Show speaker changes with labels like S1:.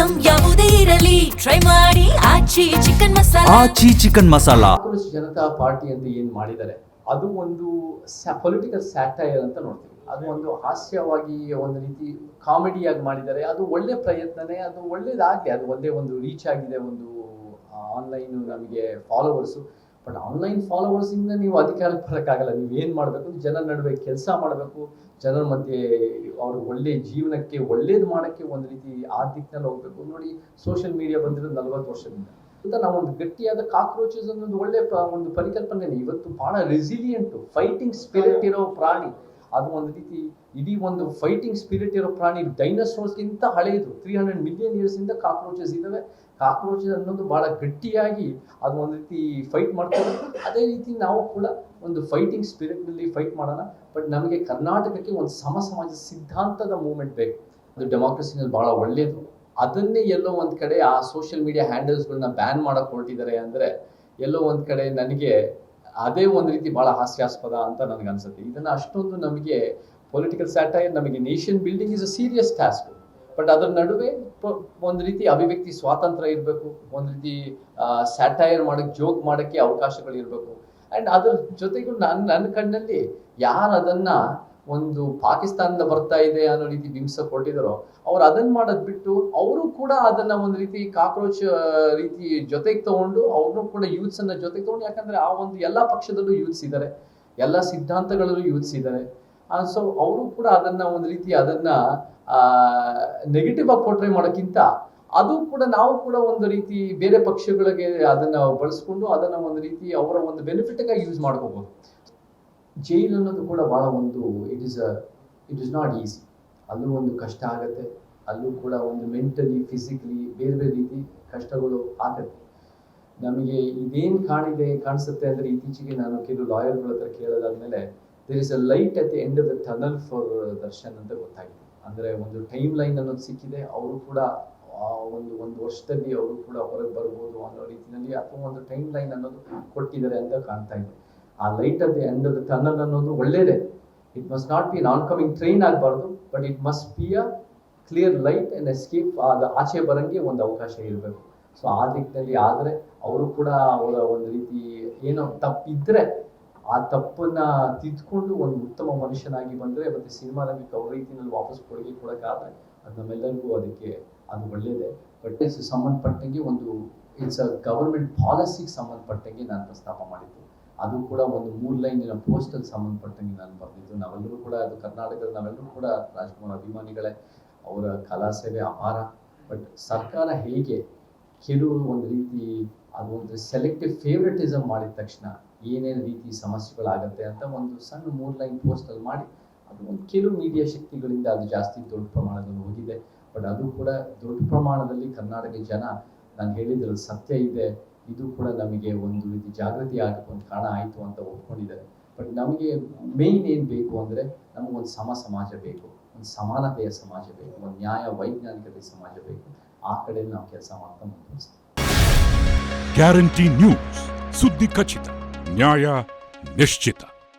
S1: Item ಯಾವುದೇ ಇರಲಿ try ಮಾಡಿ Aachi chicken masala.
S2: Cockroach Janata party ಅಂತ ಏನ್ ಮಾಡಿದ್ದಾರೆ ಅದು ಒಂದು ಪೊಲಿಟಿಕಲ್ ಸ್ಯಾಟೈರ್ ಅಂತ ನೋಡ್ತೀವಿ. ಅದು ಒಂದು ಹಾಸ್ಯವಾಗಿ ಒಂದು ರೀತಿ ಕಾಮಿಡಿಯಾಗಿ ಮಾಡಿದ್ದಾರೆ. ಅದು ಒಳ್ಳೆ ಪ್ರಯತ್ನನೇ, ಅದು ಒಳ್ಳೇದಾಗಲಿ. ಅದು ಒಂದೇ ಒಂದು ರೀಚ್ ಆಗಿದೆ, ಒಂದು ಆನ್ಲೈನ್ ನಮಗೆ ಫಾಲೋವರ್ಸು. ಬಟ್ ಆನ್ಲೈನ್ ಫಾಲೋವರ್ಸ್ ಇಂದ ನೀವು ಅಧಿಕಾರಕ್ಕೆ ಬರೋಕ್ಕಾಗಲ್ಲ. ನೀವು ಏನು ಮಾಡಬೇಕು, ಜನರ ನಡುವೆ ಕೆಲಸ ಮಾಡಬೇಕು, ಜನರ ಮಧ್ಯೆ ಅವ್ರ ಒಳ್ಳೆ ಜೀವನಕ್ಕೆ ಒಳ್ಳೇದು ಮಾಡೋಕ್ಕೆ ಒಂದು ರೀತಿ ಆ ದಿಕ್ಕಿನಲ್ಲಿ ಹೋಗ್ಬೇಕು. ನೋಡಿ, ಸೋಷಿಯಲ್ ಮೀಡಿಯಾ ಬಂದಿರೋದು 40 ವರ್ಷದಿಂದ ಅಂತ ನಾವು ಒಂದು ಗಟ್ಟಿಯಾದ ಕಾಕ್ರೋಚಸ್ ಅನ್ನೋದು ಒಳ್ಳೆ ಒಂದು ಪರಿಕಲ್ಪನೆ. ಇವತ್ತು ಬಹಳ ರೆಸಿಲಿಯಂಟು ಫೈಟಿಂಗ್ ಸ್ಪಿರಿಟ್ ಇರೋ ಪ್ರಾಣಿ. ಅದು ಒಂದು ರೀತಿ ಇಡೀ ಒಂದು ಫೈಟಿಂಗ್ ಸ್ಪಿರಿಟ್ ಇರೋ ಪ್ರಾಣಿ. ಡೈನೋಸಾರ್ಸ್ಗಿಂತ ಹಳೆಯದು, 300 ಮಿಲಿಯನ್ ಇಯರ್ಸ್ ಇಂದ ಕಾಕ್ರೋಚಸ್ ಇದಾವೆ. ಕಾಕ್ರೋಚಸ್ ಅನ್ನೋದು ಬಹಳ ಗಟ್ಟಿಯಾಗಿ ಅದು ಒಂದು ರೀತಿ ಫೈಟ್ ಮಾಡ್ತಾರೆ. ಅದೇ ರೀತಿ ನಾವು ಕೂಡ ಒಂದು ಫೈಟಿಂಗ್ ಸ್ಪಿರಿಟ್ನಲ್ಲಿ ಫೈಟ್ ಮಾಡೋಣ. ಬಟ್ ನಮಗೆ ಕರ್ನಾಟಕಕ್ಕೆ ಒಂದು ಸಮಾಜ ಸಿದ್ಧಾಂತದ ಮೂವ್ಮೆಂಟ್ ಬೇಕು. ಅದು ಡೆಮಾಕ್ರಸಿನಲ್ಲಿ ಬಹಳ ಒಳ್ಳೆಯದು. ಅದನ್ನೇ ಎಲ್ಲೋ ಒಂದು ಕಡೆ ಆ ಸೋಷಿಯಲ್ ಮೀಡಿಯಾ ಹ್ಯಾಂಡಲ್ಸ್ಗಳನ್ನ ಬ್ಯಾನ್ ಮಾಡಕ್ಕೆ ಹೊರಟಿದ್ದಾರೆ ಅಂದರೆ ಎಲ್ಲೋ ಒಂದು ಕಡೆ ನನಗೆ ಅದೇ ಒಂದು ರೀತಿ ಬಹಳ ಹಾಸ್ಯಾಸ್ಪದ ಅಂತ ನನಗೆ ಅನ್ಸುತ್ತೆ. ಇದನ್ನು ಅಷ್ಟೊಂದು ನಮಗೆ ಪೊಲಿಟಿಕಲ್ ಸ್ಯಾಟೈರ್, ನಮಗೆ nation building is a serious task. But ಅದರ ನಡುವೆ ಒಂದು ರೀತಿ ಅಭಿವ್ಯಕ್ತಿ ಸ್ವಾತಂತ್ರ್ಯ ಇರಬೇಕು, ಒಂದು ರೀತಿ ಸ್ಯಾಟೈರ್ ಮಾಡೋಕ್ಕೆ, ಜೋಕ್ ಮಾಡೋಕ್ಕೆ ಅವಕಾಶಗಳು ಇರಬೇಕು. ಆ್ಯಂಡ್ ಅದ್ರ ಜೊತೆಗೂ ನನ್ನ ಕಣ್ಣಲ್ಲಿ ಯಾರು ಅದನ್ನು ಒಂದು ಪಾಕಿಸ್ತಾನದ ಬರ್ತಾ ಇದೆ ಅನ್ನೋ ರೀತಿ ಬಿಂಬಿಸ ಕೊಟ್ಟಿದ್ದಾರೋ ಅವ್ರು ಅದನ್ನು ಮಾಡೋದು ಬಿಟ್ಟು ಅವರು ಕೂಡ ಅದನ್ನು ಒಂದು ರೀತಿ ಕಾಕ್ರೋಚ್ ರೀತಿ ಜೊತೆಗೆ ತಗೊಂಡು ಅವ್ರನ್ನೂ ಕೂಡ ಯೂತ್ಸನ್ನು ಜೊತೆಗೆ ತಗೊಂಡು, ಯಾಕಂದರೆ ಆ ಒಂದು ಎಲ್ಲ ಪಕ್ಷದಲ್ಲೂ ಯೂತ್ಸ್ ಇದ್ದಾರೆ, ಎಲ್ಲ ಸಿದ್ಧಾಂತಗಳಲ್ಲೂ ಯೂತ್ಸ್ ಇದ್ದಾರೆ. ಸೊ ಅವರು ಕೂಡ ಅದನ್ನು ಒಂದು ರೀತಿ ಅದನ್ನು ನೆಗೆಟಿವ್ ಆಗಿ ಪೋರ್ಟ್ರೇ ಮಾಡೋಕ್ಕಿಂತ ಅದು ಕೂಡ ನಾವು ಕೂಡ ಒಂದು ರೀತಿ ಬೇರೆ ಪಕ್ಷಗಳಿಗೆ ಅದನ್ನು ಬಳಸ್ಕೊಂಡು ಅದನ್ನು ಒಂದು ರೀತಿ ಅವರ ಒಂದು ಬೆನಿಫಿಟ್ಗಾಗಿ ಯೂಸ್ ಮಾಡ್ಕೋಬೋದು. ಜೈಲ್ ಅನ್ನೋದು ಕೂಡ ಭಾಳ ಒಂದು ಇಟ್ ಇಸ್ ನಾಟ್ ಈಸಿ. ಅಲ್ಲೂ ಒಂದು ಕಷ್ಟ ಆಗುತ್ತೆ. ಅಲ್ಲೂ ಕೂಡ ಒಂದು ಮೆಂಟಲಿ, ಫಿಸಿಕಲಿ ಬೇರೆ ಬೇರೆ ರೀತಿ ಕಷ್ಟಗಳು ಆಗುತ್ತೆ. ನಮಗೆ ಇದೇನು ಕಾಣಿಸುತ್ತೆ ಅಂದರೆ, ಇತ್ತೀಚೆಗೆ ನಾನು ಕೆಲವು ಲಾಯರ್ಗಳ ಹತ್ರ ಕೇಳೋದಾದ್ಮೇಲೆ there is a light at the end of the tunnel for Darshan ಅಂತ ಗೊತ್ತಾಗಿದೆ. ಅಂದರೆ ಒಂದು ಟೈಮ್ ಲೈನ್ ಅನ್ನೋದು ಸಿಕ್ಕಿದೆ. ಅವರು ಕೂಡ ಒಂದು ವರ್ಷದಲ್ಲಿ ಅವರು ಕೂಡ ಹೊರಗೆ ಬರ್ಬೋದು ಅನ್ನೋ ರೀತಿಯಲ್ಲಿ ಅಥವಾ ಒಂದು ಟೈಮ್ ಲೈನ್ ಅನ್ನೋದು ಕೊಟ್ಟಿದ್ದಾರೆ ಅಂತ ಕಾಣ್ತಾ ಇದೆ. ಆ light at the end of the tunnel ಅನ್ನೋದು ಒಳ್ಳೇದೇ. It must not be non coming train ಆಗಬಾರ್ದು, but it must be a clear light and escape. ಅದು ಆಚೆ ಬರೋಂಗೆ ಒಂದು ಅವಕಾಶ ಇರಬೇಕು. ಸೊ ಆ ದಿಕ್ಕಿನಲ್ಲಿ ಆದರೆ ಅವರು ಕೂಡ ಅವರ ಒಂದು ರೀತಿ ಏನೋ ತಪ್ಪಿದ್ರೆ ಆ ತಪ್ಪನ್ನ ತಿದ್ದುಕೊಂಡು ಒಂದು ಉತ್ತಮ ಮನುಷ್ಯನಾಗಿ ಬಂದರೆ ಮತ್ತು ಸಿನಿಮಾ ರಂಗಕ್ಕೆ ಅವ್ರ ರೀತಿಯಲ್ಲಿ ವಾಪಸ್ ಕೊಡುಗೆ ಕೊಡೋಕ್ಕಾದ್ರೆ ಅದು ನಮ್ಮೆಲ್ಲರಿಗೂ ಅದಕ್ಕೆ ಅದು ಒಳ್ಳೆಯದೇ. ಬಟ್ ಸಂಬಂಧಪಟ್ಟಂಗೆ ಒಂದು ಇಟ್ಸ್ ಅ ಗವರ್ಮೆಂಟ್ ಪಾಲಿಸಿಗೆ ಸಂಬಂಧಪಟ್ಟಂಗೆ ನಾನು ಪ್ರಸ್ತಾಪ ಮಾಡಿದ್ದು. ಅದು ಕೂಡ ಒಂದು 3 ಲೈನಿನ ಪೋಸ್ಟಲ್ಲಿ ಸಂಬಂಧಪಟ್ಟಂಗೆ ನಾನು ಬರೆದಿದ್ದು. ನಾವೆಲ್ಲರೂ ಕೂಡ ಅದು ಕರ್ನಾಟಕದ ನಾವೆಲ್ಲರೂ ಕೂಡ ರಾಜ್ಕುಮಾರ್ ಅಭಿಮಾನಿಗಳೇ. ಅವರ ಕಲಾ ಸೇವೆ ಅಪಾರ. ಬಟ್ ಸರ್ಕಾರ ಹೇಗೆ ಕೆಲವು ಒಂದು ರೀತಿ ಅದು ಒಂದು ಸೆಲೆಕ್ಟಿವ್ ಫೇವ್ರೆಟಿಸಮ್ ಮಾಡಿದ ತಕ್ಷಣ ಏನೇನು ರೀತಿ ಸಮಸ್ಯೆಗಳಾಗತ್ತೆ ಅಂತ ಒಂದು ಸಣ್ಣ 3 ಲೈನ್ ಪೋಸ್ಟಲ್ಲಿ ಮಾಡಿ ಅದು ಒಂದು ಕೆಲವು ಮೀಡಿಯಾ ಶಕ್ತಿಗಳಿಂದ ಅದು ಜಾಸ್ತಿ ದೊಡ್ಡ ಪ್ರಮಾಣದಲ್ಲಿ ಹೋಗಿದೆ. ಬಟ್ ಅದು ಕೂಡ ದೊಡ್ಡ ಪ್ರಮಾಣದಲ್ಲಿ ಕರ್ನಾಟಕ ಜನ, ನಾನು ಹೇಳಿದ್ರಲ್ಲಿ ಸತ್ಯ ಇದೆ, ಇದು ಕೂಡ ನಮಗೆ ಒಂದು ರೀತಿ ಜಾಗೃತಿ ಆಗಕ್ಕೆ ಒಂದು ಕಾರಣ ಆಯಿತು ಅಂತ ಒಪ್ಕೊಂಡಿದ್ದಾರೆ. ಬಟ್ ನಮಗೆ ಮೇಯ್ನ್ ಏನು ಬೇಕು ಅಂದರೆ ನಮಗೊಂದು ಸಮಾಜ ಬೇಕು, ಒಂದು ಸಮಾನತೆಯ ಸಮಾಜ ಬೇಕು, ಒಂದು ನ್ಯಾಯ ವೈಜ್ಞಾನಿಕತೆ ಸಮಾಜ ಬೇಕು. ಆ ಕಡೆ ನಾವು ಕೆಲಸ ಮಾಡ್ತಾ ಮುಂದುವರಿಸ್ತೀವಿ.
S3: ಗ್ಯಾರಂಟಿ ನ್ಯೂಸ್, ಸುದ್ದಿ ಖಚಿತ, ನ್ಯಾಯ ನಿಶ್ಚಿತ.